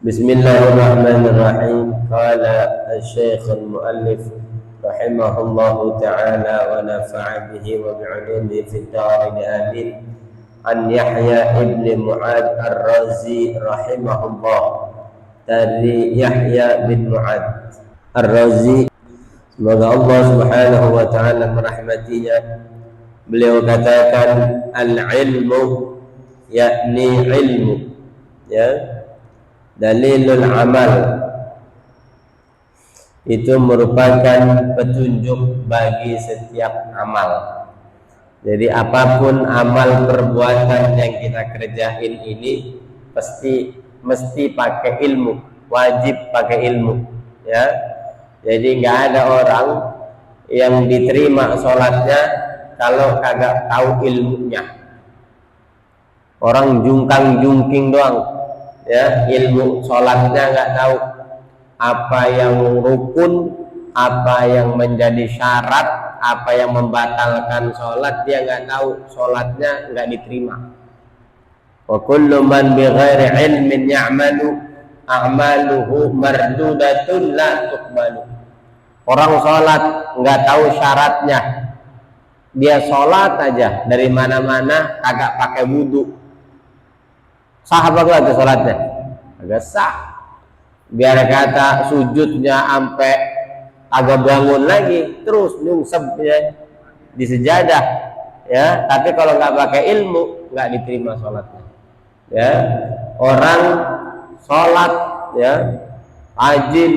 بسم الله الرحمن الرحيم. قال الشيخ المؤلف رحمه الله تعالى ونفع به وبعلومه في الدارين آمين. عن يحيى ابن معاذ الرازي رحمه الله. Dari Yahya bin Mu'adz Ar-Razi, semoga Allah Subhanahu wa taala merahmatinya. Beliau katakan al-ilmu yakni ilmu, ya, dalilul amal, itu merupakan petunjuk bagi setiap amal. Jadi apapun amal perbuatan yang kita kerjain ini mesti pakai ilmu, wajib pakai ilmu, ya. Jadi nggak ada orang yang diterima sholatnya kalau kagak tahu ilmunya. Orang jungkang-jungking doang, ya, ilmu sholatnya nggak tahu apa yang rukun, apa yang menjadi syarat, apa yang membatalkan sholat, dia nggak tahu, sholatnya nggak diterima. Wa kullu man bighairi ilmin ya'malu a'maluhu mardudatun la tuqbalu. Orang sholat nggak tahu syaratnya, dia sholat aja dari mana-mana kagak pakai wudu, sah apa enggak tuh sholatnya? Agak sah. Biar kata sujudnya sampai agak bangun lagi, terus nyungsepnya di sejadah, ya. Tapi kalau nggak pakai ilmu nggak diterima sholatnya, ya. Orang sholat, ya, rajin,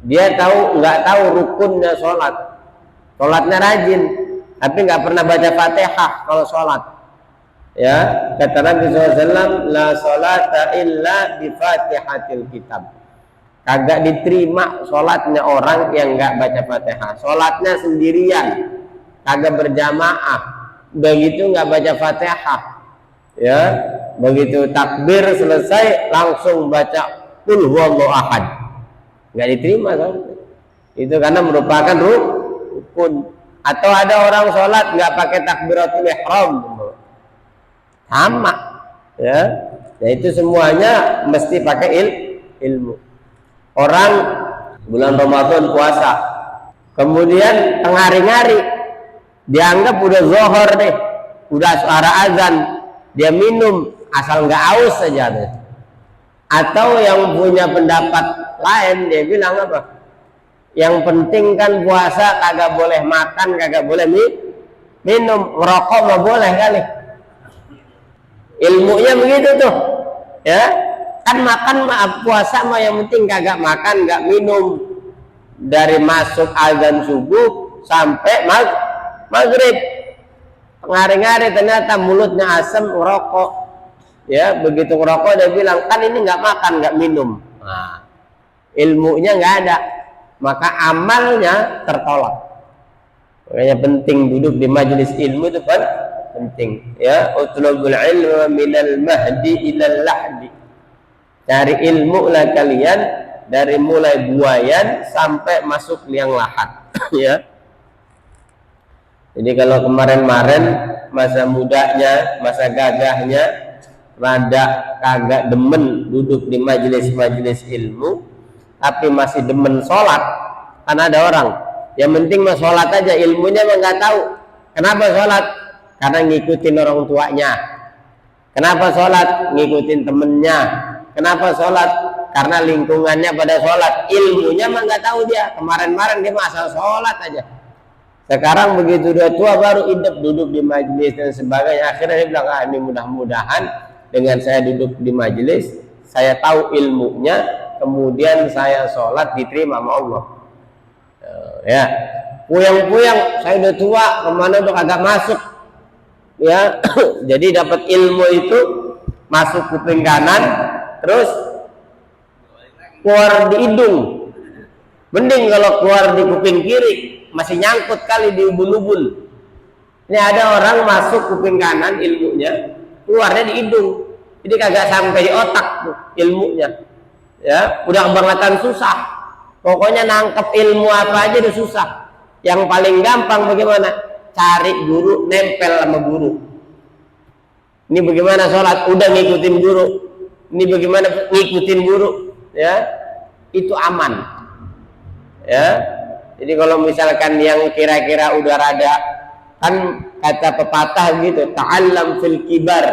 dia nggak tahu rukunnya sholat, sholatnya rajin, tapi nggak pernah baca Fatihah kalau sholat, ya. Kata Nabi SAW, la sholata illa bi Fatihatil kitab. Kagak diterima sholatnya orang yang nggak baca Fatihah. Sholatnya sendirian, kagak berjamaah, begitu nggak baca Fatihah, ya. Begitu takbir selesai langsung baca qul huwallahu ahad, nggak diterima sholatnya. Itu karena merupakan rukun. Atau ada orang sholat nggak pakai takbiratul ihram, sama, ya. Nah, itu semuanya mesti pakai ilmu. Orang bulan Ramadan puasa, kemudian tengah-hari dianggap udah zuhur deh, udah suara azan, dia minum asal nggak aus saja deh. Atau yang punya pendapat lain, dia bilang apa? Yang penting kan puasa kagak boleh makan, kagak boleh minum, ngerokok mah boleh kali. Ilmunya begitu tuh, ya. Kan makan puasa mah yang penting kagak makan, nggak minum dari masuk azan subuh sampai maghrib. Ngari-ngari ternyata mulutnya asam, ngerokok, ya. Begitu ngerokok dia bilang kan ini nggak makan, nggak minum. Nah, ilmunya nggak ada, maka amalnya tertolak. Makanya penting duduk di majelis ilmu itu kan penting, ya. Utlubul ilma minal mahdi ilal lahdi. Cari ilmu lah kalian dari mulai buayan sampai masuk liang lahat, ya. Jadi kalau kemarin-kemarin masa mudanya, masa gagahnya rada kagak demen duduk di majelis-majelis ilmu, tapi masih demen sholat. Kan ada orang yang penting mah sholat aja, ilmunya mah nggak tahu. Kenapa sholat? Karena ngikutin orang tuanya. Kenapa sholat? Ngikutin temennya. Kenapa sholat? Karena lingkungannya pada sholat. Ilmunya mah nggak tahu dia. Kemarin-kemarin dia mah asal sholat aja. Sekarang begitu udah tua baru hidup duduk di majelis dan sebagainya. Akhirnya dia bilang, ini mudah-mudahan dengan saya duduk di majelis, saya tahu ilmunya, kemudian saya sholat diterima sama Allah, ya. Puyang-puyang, saya udah tua, kemana udah kagak masuk, ya. Jadi dapat ilmu itu masuk kuping kanan, terus keluar di hidung. Mending kalau keluar di kuping kiri, masih nyangkut kali di ubun-ubun. Ini ada orang masuk kuping kanan ilmunya, keluarnya di hidung, jadi kagak sampai di otak tuh ilmunya, ya. Udah kebangetan susah, pokoknya nangkep ilmu apa aja udah susah. Yang paling gampang bagaimana? Cari guru, nempel sama guru. Ini bagaimana sholat? Udah ngikutin guru, Ini bagaimana ngikutin guru, ya, itu aman, ya. Jadi kalau misalkan yang kira-kira udah rada, kan kata pepatah gitu, ta'allam fil kibar,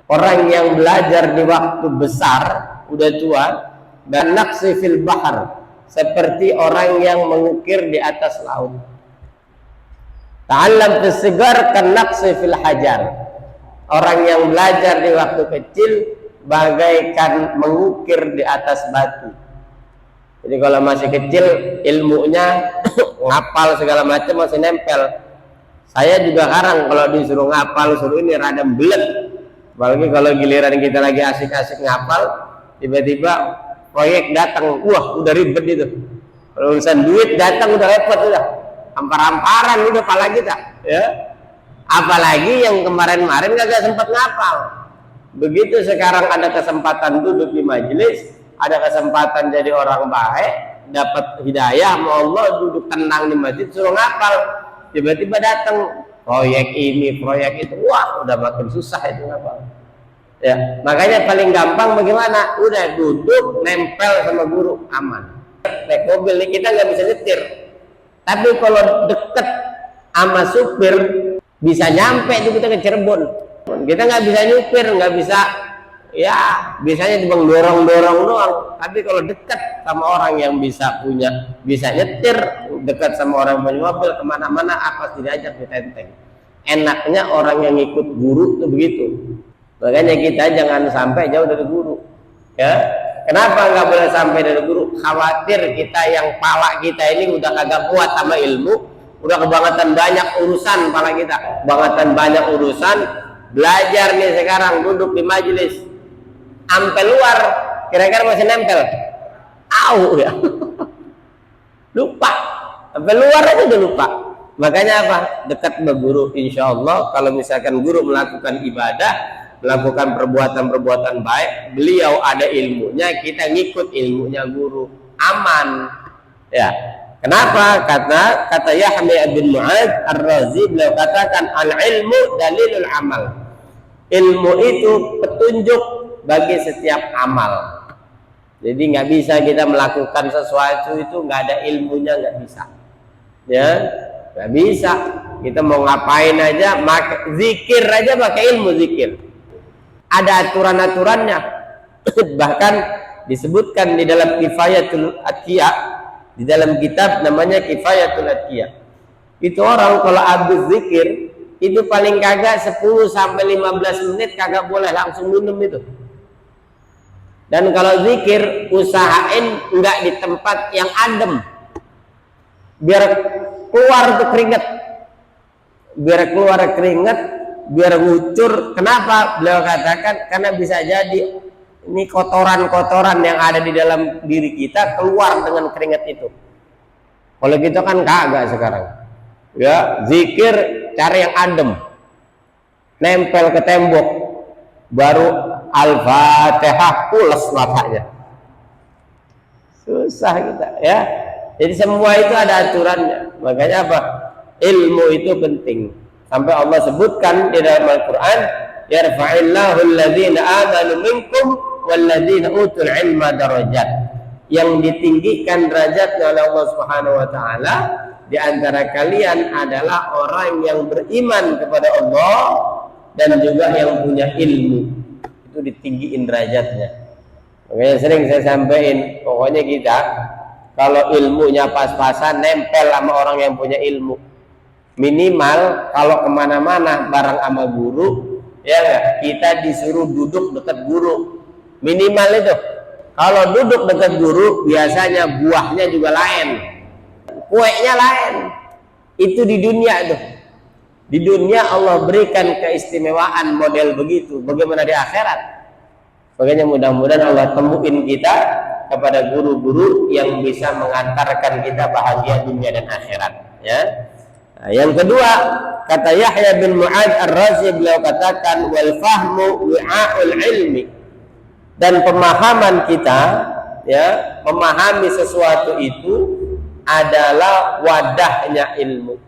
orang yang belajar di waktu besar, udah tua, dan naqsi fil bahar, seperti orang yang mengukir di atas laut. Ta'allam fil sigar kan naqsi fil hajar, orang yang belajar di waktu kecil bagaikan mengukir di atas batu. Jadi kalau masih kecil ilmunya ngapal segala macam masih nempel. Saya juga sekarang kalau disuruh ngapal suruh ini rada belet. Apalagi kalau giliran kita lagi asik-asik ngapal, tiba-tiba proyek datang, wah udah ribet itu. Kalau urusan duit datang udah repot udah. Ampar-amparan udah pala kita, ya. Apalagi yang kemarin-kemarin kagak sempat ngapal. Begitu sekarang ada kesempatan duduk di majelis, ada kesempatan jadi orang baik, dapat hidayah sama Allah, duduk tenang di masjid suruh ngapal, tiba-tiba datang proyek ini, proyek itu, wah udah makin susah itu ngapal. Ya, makanya paling gampang bagaimana? Udah duduk nempel sama guru, aman. Naik mobil nih kita nggak bisa nyetir, tapi kalau deket sama supir bisa nyampe tuh kita ke Cirebon. Kita nggak bisa nyupir, nggak bisa, ya biasanya cuma dorong-dorong doang. Tapi kalau dekat sama orang yang bisa nyetir, dekat sama orang punya mobil, kemana-mana apa tidak diajak ditenteng. Enaknya orang yang ikut guru tuh begitu. Makanya kita jangan sampai jauh dari guru. Ya, kenapa nggak boleh sampai dari guru? Khawatir kita yang pala kita ini udah kagak kuat sama ilmu, udah kebangetan banyak urusan pala kita, kebangetan banyak urusan. Belajar nih sekarang duduk di majelis sampai luar kira-kira masih nempel, au ya. Lupa sampai luar aja udah lupa. Makanya apa? Dekat sama guru, insya Allah. Kalau misalkan guru melakukan ibadah, melakukan perbuatan-perbuatan baik, beliau ada ilmunya, kita ngikut ilmunya guru, aman, ya. Kenapa? Kata Yahya bin Mu'adz Ar-Razi, beliau katakan al-ilmu dalilul amal. Ilmu itu petunjuk bagi setiap amal. Jadi nggak bisa kita melakukan sesuatu itu nggak ada ilmunya, nggak bisa. Ya, nggak bisa. Kita mau ngapain aja, zikir aja pakai ilmu zikir. Ada aturan-aturannya. Bahkan disebutkan di dalam Kifayatul Atqiyah, di dalam kitab namanya Kifayatul Atqiyah. Itu orang kalau habis zikir itu paling kagak 10 sampai 15 menit kagak boleh langsung minum itu. Dan kalau zikir usahain enggak di tempat yang adem. Biar keluar tuh keringat. Biar keluar keringat, biar ngucur. Kenapa? Beliau katakan karena bisa jadi ini kotoran-kotoran yang ada di dalam diri kita keluar dengan keringat itu. Kalau gitu kan kagak sekarang. Ya, zikir cari yang adem. Nempel ke tembok. Baru Al-Fatihah pules matanya. Susah kita, ya. Jadi semua itu ada aturannya. Makanya apa? Ilmu itu penting. Sampai Allah sebutkan di dalam Al-Qur'an, yarfa'illahu alladhina amanu minkum walladzina utul ilma darajat. Yang ditinggikan derajatnya oleh Allah Subhanahu wa taala di antara kalian adalah orang yang beriman kepada Allah dan juga yang punya ilmu. Itu ditinggiin derajatnya. Makanya sering saya sampaikan, pokoknya kita kalau ilmunya pas-pasan nempel sama orang yang punya ilmu. Minimal kalau kemana-mana bareng sama guru, ya enggak, kita disuruh duduk dekat guru. Minimal itu. Kalau duduk dekat guru biasanya buahnya juga lain, kuenya lain. Itu di dunia itu. Di dunia Allah berikan keistimewaan model begitu. Bagaimana di akhirat? Makanya mudah-mudahan Allah temuin kita kepada guru-guru yang bisa mengantarkan kita bahagia dunia dan akhirat. Ya. Nah, yang kedua, kata Yahya bin Mu'adz Ar-Razi, beliau katakan wal fahmu wi'a'ul ilmi. Dan pemahaman kita, ya, memahami sesuatu itu adalah wadahnya ilmu.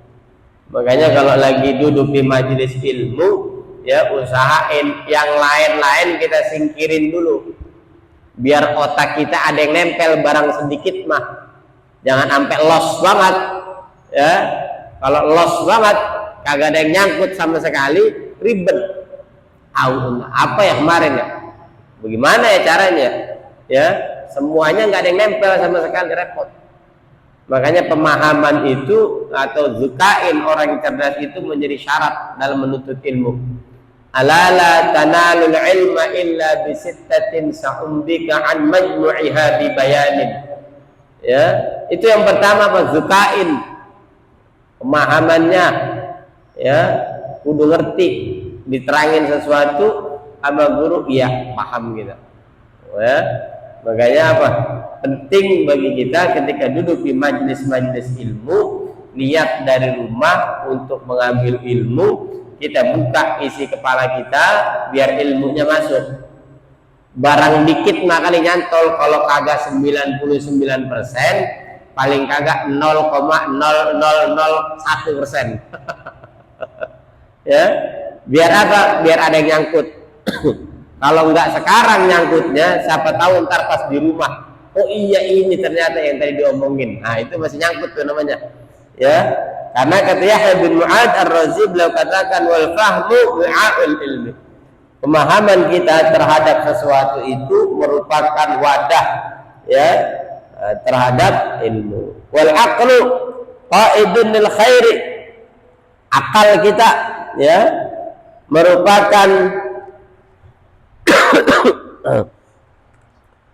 Makanya kalau lagi duduk di majelis ilmu, ya usahain yang lain-lain kita singkirin dulu. biar otak kita ada yang nempel barang sedikit mah, jangan sampai lost banget ya. Kalau lost banget kagak ada yang nyangkut sama sekali, ribet. Apa ya kemarin ya, bagaimana ya caranya ya, semuanya nggak ada yang nempel sama sekali, repot. Makanya pemahaman itu atau zukain orang cerdas itu menjadi syarat dalam menuntut ilmu. Alala tanalul ilma illa bisittatin sa'umbika an majmu'iha bi bayanin. Ya, itu yang pertama Pak, zukain pemahamannya ya, kudu ngerti, diterangin sesuatu sama guru iya paham gitu. Ya, makanya apa? Penting bagi kita ketika duduk di majelis-majelis ilmu, niat dari rumah untuk mengambil ilmu, kita buka isi kepala kita biar ilmunya masuk. Barang dikit makanya nyantol, kalau kagak 99%, paling kagak 0,0001%. Ya, biar apa? Biar ada yang nyangkut. Kalau nggak sekarang nyangkutnya, siapa tahu ntar pas di rumah, oh iya ini ternyata yang tadi diomongin. Nah itu masih nyangkut tuh namanya. Ya, karena kata Yahya bin Mu'ad Ar-Razi, beliau katakan wal fahmu wi'a'ul ilmi. Pemahaman kita terhadap sesuatu itu merupakan wadah ya terhadap ilmu. Wal aqlu qaidun lil khairi. Akal kita ya merupakan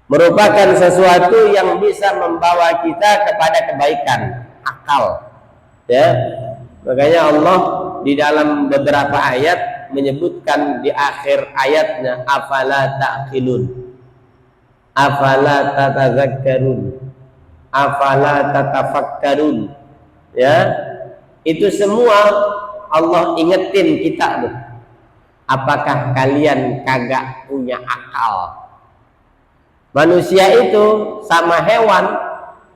merupakan sesuatu yang bisa membawa kita kepada kebaikan. Akal ya, makanya Allah di dalam beberapa ayat menyebutkan di akhir ayatnya afala ta'qilun, afala tatazakkarun, afala tatafakkarun. Ya, itu semua Allah ingetin kita loh. Apakah kalian kagak punya akal? Manusia itu sama hewan,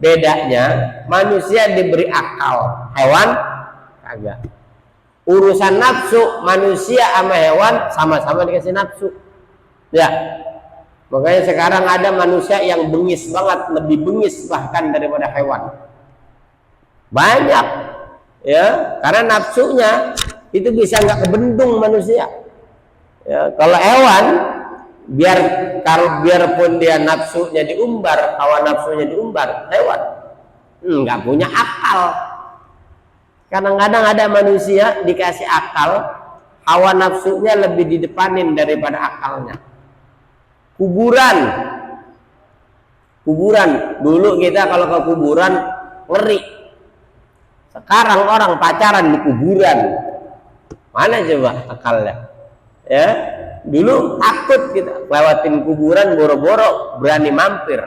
bedanya manusia diberi akal, hewan kagak. Urusan nafsu, manusia sama hewan sama-sama dikasih nafsu. Ya, makanya sekarang ada manusia yang bengis banget, lebih bengis bahkan daripada hewan. Banyak, ya, karena nafsunya itu bisa nggak kebendung manusia. Ya, kalau hewan, biarpun dia nafsunya diumbar, hawa nafsunya diumbar, hewan nggak punya akal. Kadang-kadang ada manusia dikasih akal, hawa nafsunya lebih didepanin daripada akalnya. Kuburan dulu kita kalau ke kuburan ngeri. Sekarang orang pacaran di kuburan, mana coba akalnya? Ya, dulu takut kita lewatin kuburan, boro-boro berani mampir.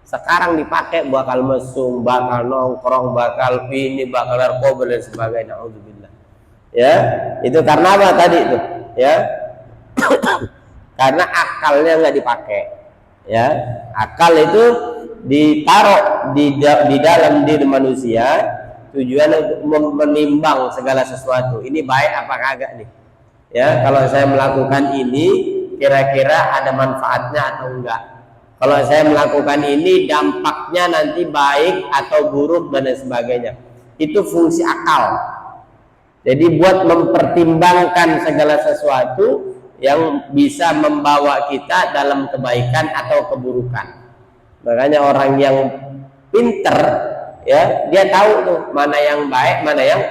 Sekarang dipakai bakal mesum, bakal nongkrong, bakal ini, bakal narkoba dan sebagainya. Alhamdulillah. Ya, itu karena apa tadi itu? Ya, karena akalnya nggak dipakai. Ya, akal itu ditaruh di dalam diri manusia, tujuannya untuk menimbang segala sesuatu. Ini baik apa kagak nih? Ya, kalau saya melakukan ini kira-kira ada manfaatnya atau enggak. Kalau saya melakukan ini dampaknya nanti baik atau buruk dan sebagainya. Itu fungsi akal. Jadi buat mempertimbangkan segala sesuatu yang bisa membawa kita dalam kebaikan atau keburukan. Makanya orang yang pinter ya, dia tahu tuh mana yang baik, mana yang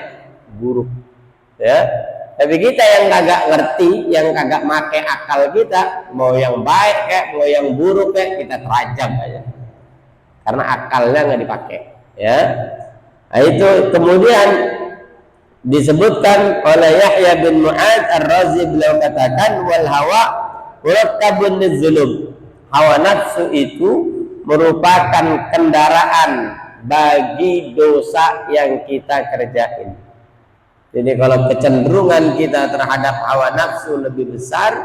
buruk. Ya. Tapi kita yang kagak ngerti, yang kagak make akal kita, mau yang baik kayak mau yang buruk kayak, kita terajam aja. Karena akalnya nggak dipakai. Ya, nah, itu kemudian disebutkan oleh Yahya bin Mu'ad Ar-Razi, beliau katakan wal hawa murattabun lidzulum. Hawa nafsu itu merupakan kendaraan bagi dosa yang kita kerjain. Jadi kalau kecenderungan kita terhadap hawa nafsu lebih besar,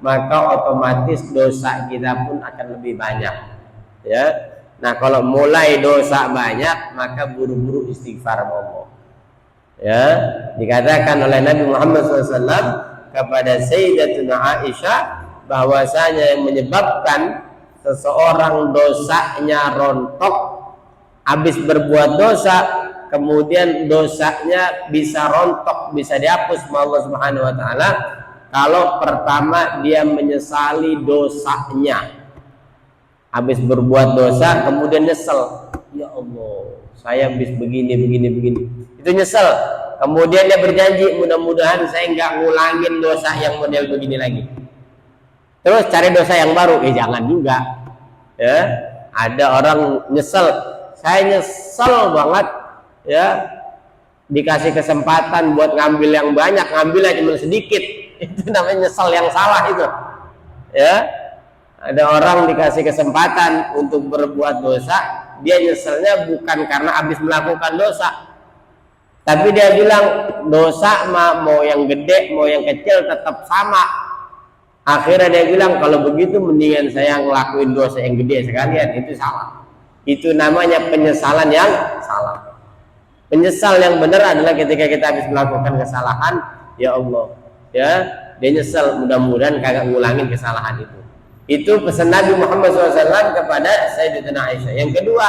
maka otomatis dosa kita pun akan lebih banyak. Ya, nah kalau mulai dosa banyak, maka buru-buru istighfar bobo. Ya, dikatakan oleh Nabi Muhammad SAW kepada Sayyidatuna Aisyah bahwasanya yang menyebabkan seseorang dosanya rontok, habis berbuat dosa, kemudian dosanya bisa rontok, bisa dihapus sama Allah Subhanahu wa taala kalau pertama dia menyesali dosanya. Habis berbuat dosa kemudian nyesel, ya Allah saya habis begini. Itu nyesel. Kemudian dia berjanji, mudah-mudahan saya nggak ngulangin dosa yang model begini lagi. Terus cari dosa yang baru, jangan juga. Ya, ada orang nyesel, saya nyesel banget, ya, dikasih kesempatan buat ngambil yang banyak, ngambilnya cuma sedikit. Itu namanya nyesel yang salah itu. Ya, ada orang dikasih kesempatan untuk berbuat dosa, dia nyeselnya bukan karena habis melakukan dosa, tapi dia bilang dosa mau yang gede mau yang kecil tetap sama. Akhirnya dia bilang kalau begitu mendingan saya ngelakuin dosa yang gede sekalian. Itu salah. Itu namanya penyesalan yang salah. Penyesal yang benar adalah ketika kita habis melakukan kesalahan, ya Allah, ya, dia nyesel, mudah-mudahan kagak ngulangin kesalahan itu. Itu pesan Nabi Muhammad SAW kepada Sayyidatina Aisyah. Yang kedua,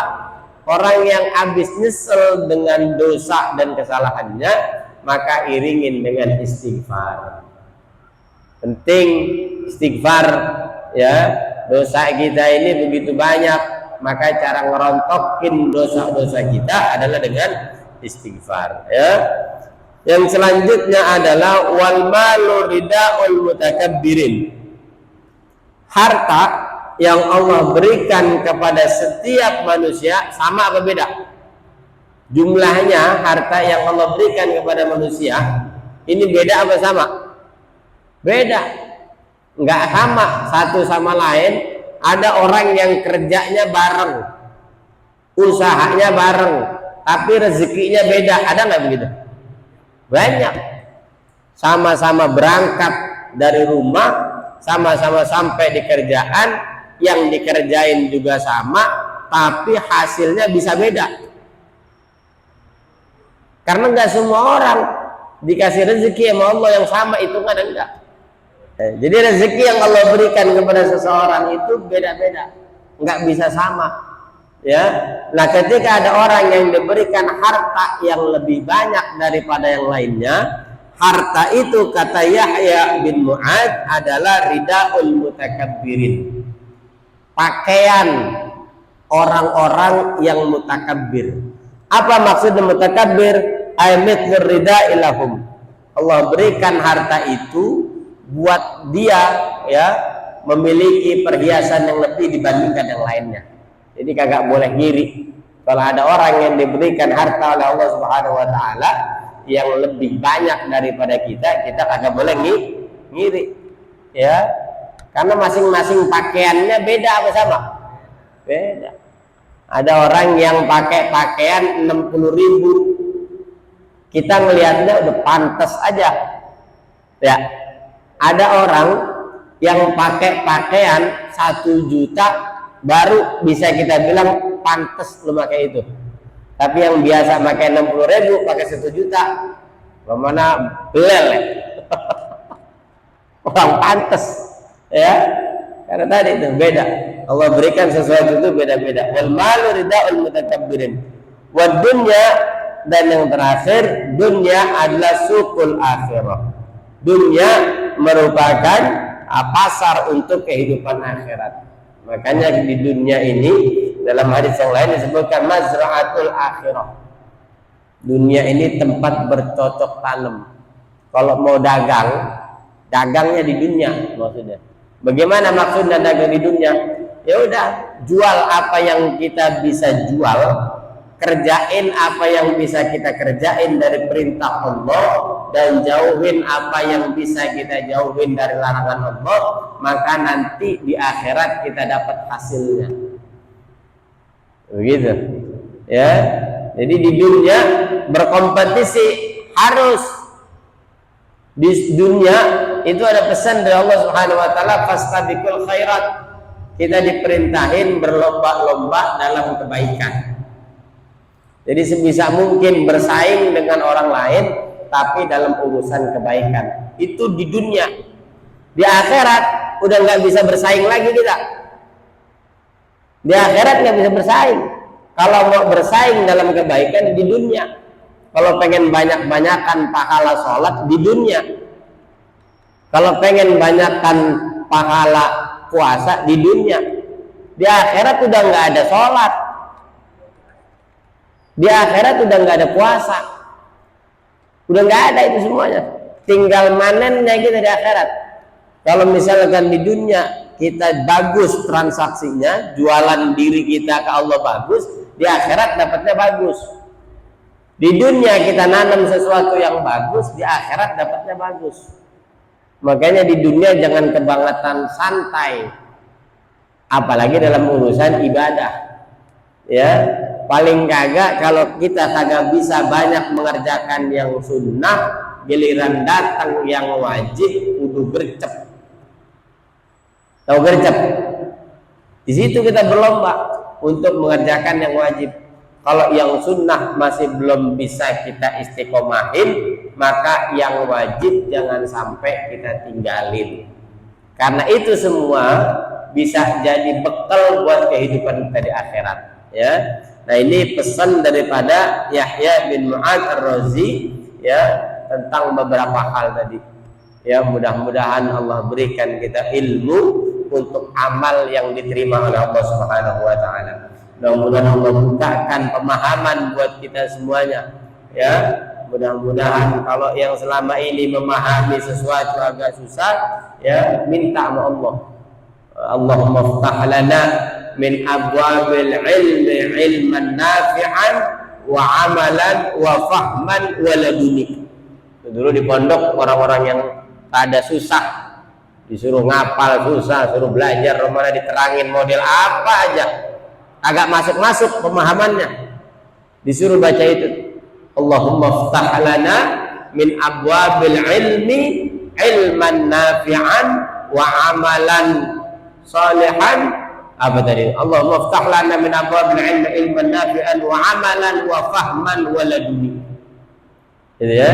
orang yang habis nyesel dengan dosa dan kesalahannya, maka iringin dengan istighfar. Penting istighfar, ya. Dosa kita ini begitu banyak, maka cara ngerontokin dosa-dosa kita adalah dengan istighfar, ya. Yang selanjutnya adalah wal malu ridaul mutakabbirin. Harta yang Allah berikan kepada setiap manusia sama apa beda? Jumlahnya harta yang Allah berikan kepada manusia ini beda apa sama? Beda. Nggak sama satu sama lain. Ada orang yang kerjanya bareng, usahanya bareng, tapi rezekinya beda. Ada nggak begitu? Banyak. Sama-sama berangkat dari rumah, sama-sama sampai di kerjaan, yang dikerjain juga sama, tapi hasilnya bisa beda. Karena nggak semua orang dikasih rezeki sama Allah yang sama, itu kan enggak. Jadi rezeki yang Allah berikan kepada seseorang itu beda-beda, nggak bisa sama. Ya, nah ketika ada orang yang diberikan harta yang lebih banyak daripada yang lainnya, harta itu kata Yahya bin Mu'ad adalah ridaul mutakabbirin, pakaian orang-orang yang mutakabbir. Apa maksudnya mutakabbir? Aimithur rida ilahum. Allah berikan harta itu buat dia, ya, memiliki perhiasan yang lebih dibandingkan yang lainnya. Jadi kagak boleh ngiri. Kalau ada orang yang diberikan harta oleh Allah Subhanahu wa taala yang lebih banyak daripada kita, kita kagak boleh ngiri, ya, karena masing-masing pakaiannya beda apa sama? Beda. Ada orang yang pakai pakaian 60.000, kita ngelihatnya udah pantas aja, ya. Ada orang yang pakai pakaian 1 juta baru bisa kita bilang pantas lu pakai itu. Tapi yang biasa pakai 60.000 pakai 1 juta, bagaimana belel ya? Orang pantas, ya. Karena tadi itu beda. Allah berikan sesuatu itu beda-beda. Wal malu ridaul mutakabbirin. Wad dunya, dan yang terakhir, dunya adalah suqul akhirah. Dunya merupakan pasar untuk kehidupan akhirat. Makanya di dunia ini dalam hadis yang lain disebutkan mazra'atul akhirah. Dunia ini tempat bercocok tanam. Kalau mau dagang, dagangnya di dunia maksudnya. Bagaimana maksudnya dagang di dunia? Ya udah, jual apa yang kita bisa jual, kerjain apa yang bisa kita kerjain dari perintah Allah, dan jauhin apa yang bisa kita jauhin dari larangan Allah, maka nanti di akhirat kita dapat hasilnya. Begitu, ya. Jadi di dunia berkompetisi harus. Di dunia itu ada pesan dari Allah Subhanahu wa taala, fastabiqul khairat. Kita diperintahin berlomba-lomba dalam kebaikan. Jadi sebisa mungkin bersaing dengan orang lain, tapi dalam urusan kebaikan. Itu di dunia. Di akhirat udah nggak bisa bersaing lagi kita. Di akhirat nggak bisa bersaing. Kalau mau bersaing dalam kebaikan di dunia, kalau pengen banyak-banyakan pahala sholat di dunia, kalau pengen banyakkan pahala puasa di dunia, di akhirat udah nggak ada sholat, di akhirat udah nggak ada puasa, udah nggak ada itu semuanya. Tinggal manennya kita di akhirat. Kalau misalkan di dunia kita bagus transaksinya, jualan diri kita ke Allah bagus, di akhirat dapatnya bagus. Di dunia kita nanam sesuatu yang bagus, di akhirat dapatnya bagus. Makanya di dunia jangan kebangetan santai, apalagi dalam urusan ibadah. Ya, paling kagak kalau kita kagak bisa banyak mengerjakan yang sunnah, giliran datang yang wajib kudu gercep. Tahu gercep? Di situ kita berlomba untuk mengerjakan yang wajib. Kalau yang sunnah masih belum bisa kita istiqomahin, maka yang wajib jangan sampai kita tinggalin. Karena itu semua bisa jadi bekal buat kehidupan kita di akhirat. Ya, nah ini pesan daripada Yahya bin Mu'adz Ar-Razi ya tentang beberapa hal tadi. Ya, mudah-mudahan Allah berikan kita ilmu untuk amal yang diterima oleh Allah Subhanahu wa taala. Mudah-mudahan Allah bukakan pemahaman buat kita semuanya. Ya, mudah-mudahan kalau yang selama ini memahami sesuatu agak susah, ya minta sama Allah. Allahumma ftah lana min abwabil ilmi ilman nafi'an wa amalan wa fahman wa laduni. Dulu di pondok orang-orang yang ada susah, disuruh ngapal susah, suruh belajar mana diterangin model apa aja agak masuk-masuk pemahamannya, disuruh baca itu Allahumma ftah lana min abwabil ilmi ilman nafi'an wa amalan salihan. Apa tadi? Allahumma ftah lana min abwabil ilmi ilman nafi'an wa amalan wa fahman wa laduni. Gitu ya,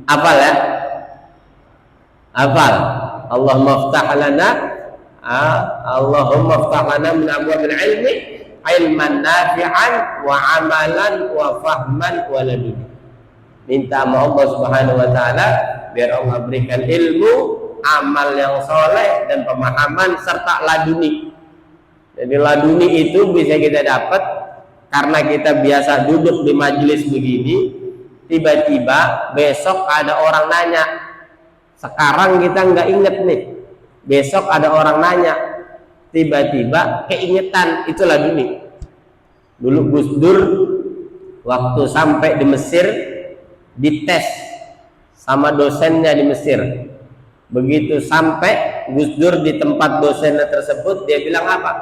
hafal ya, hafal. Allahumma ftah lana Allahumma ftah lana min abwabil ilmi ilman nafi'an wa amalan wa fahman wa laduni. Minta sama Allah Subhanahu wa taala biar Allah berikan ilmu, amal yang soleh dan pemahaman serta laduni. Jadi laduni itu bisa kita dapat karena kita biasa duduk di majelis begini, tiba-tiba besok ada orang nanya. Sekarang kita nggak inget nih, besok ada orang nanya, tiba-tiba keingetan, itulah laduni. Dulu Gus Dur waktu sampai di Mesir dites sama dosennya di Mesir. Begitu sampai Gus Dur di tempat dosennya tersebut, dia bilang apa?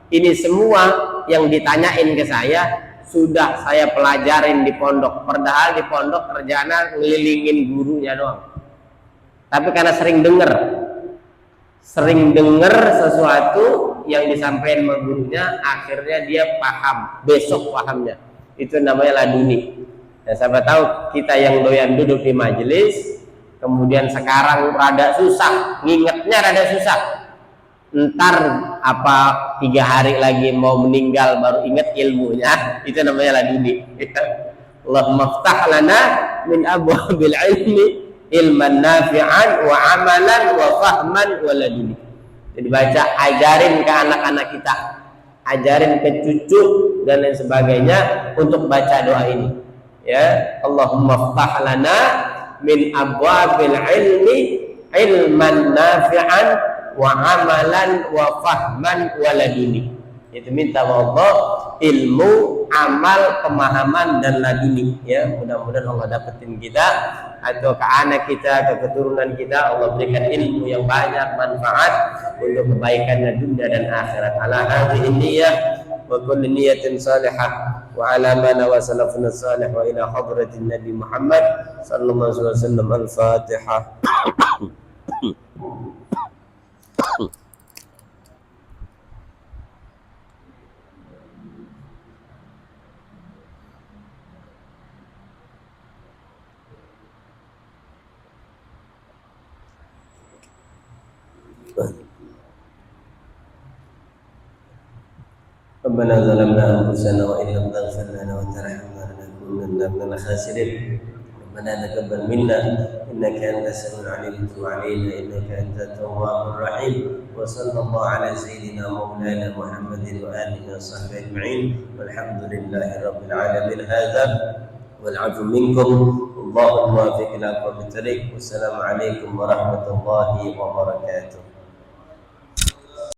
Ini semua yang ditanyain ke saya sudah saya pelajarin di pondok. Padahal di pondok kerjanya ngelilingin gurunya doang. Tapi karena sering dengar sesuatu yang disampaikan sama gurunya, akhirnya dia paham, besok pahamnya. Itu namanya laduni. Dan siapa tahu kita yang doyan duduk di majelis, kemudian sekarang rada susah, ngingetnya rada susah. Ntar apa 3 hari lagi mau meninggal baru inget ilmunya, itu namanya laduni. Allahumma ftah lana min abwabil ilmi ilman nafi'an wa amalan wa fahman wa laduni. Jadi baca, ajarin ke anak-anak kita, ajarin ke cucu dan lain sebagainya untuk baca doa ini. Ya, Allahumma ftah lana min abwabil ilmi ilman nafi'an wa amalan wa fahman wa laduni. Itu minta Allah ilmu, amal, pemahaman dan laduni. Ya, mudah-mudahan Allah dapetin kita atau ke anak kita, ke keturunan kita, Allah berikan ilmu yang banyak manfaat untuk kebaikan dunia dan akhirat. Ala hadhihi niyyah wa kulli niyatin salihah wa ala ma nawa salafuna salih wa ila hadratin Nabi Muhammad sallallahu alaihi wasallam. Al-Fatihah. ربنا ظلمنا أنفسنا وإن لم تغفر لنا وترحمنا لنكونن من الخاسرين ربنا تقبل منا إنك أنت السميع العليم وتب علينا إنك أنت التواب الرحيم وصلى الله على سيدنا مولانا محمد وآله وصحبه أجمعين والحمد لله رب العالمين هذا والعفو منكم اللهم وفق إلى أقوم الطريق والسلام عليكم ورحمة الله وبركاته.